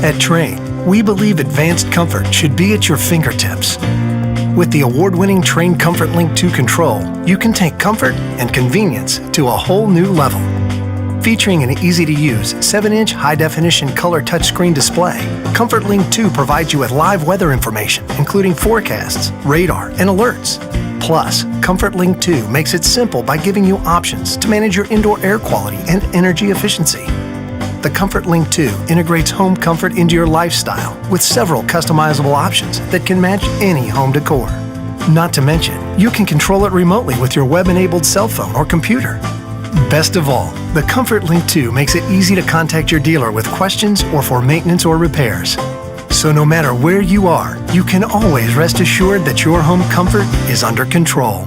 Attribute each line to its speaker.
Speaker 1: At Trane, we believe advanced comfort should be at your fingertips. With the award-winning Trane Comfort Link 2 control, you can take comfort and convenience to a whole new level. Featuring an easy-to-use 7-inch high-definition color touchscreen display, Comfort Link 2 provides you with live weather information, including forecasts, radar, and alerts. Plus, Comfort Link 2 makes it simple by giving you options to manage your indoor air quality and energy efficiency. The Comfort Link 2 integrates home comfort into your lifestyle with several customizable options that can match any home decor. Not to mention, you can control it remotely with your web-enabled cell phone or computer. Best of all, the Comfort Link 2 makes it easy to contact your dealer with questions or for maintenance or repairs. So no matter where you are, you can always rest assured that your home comfort is under control.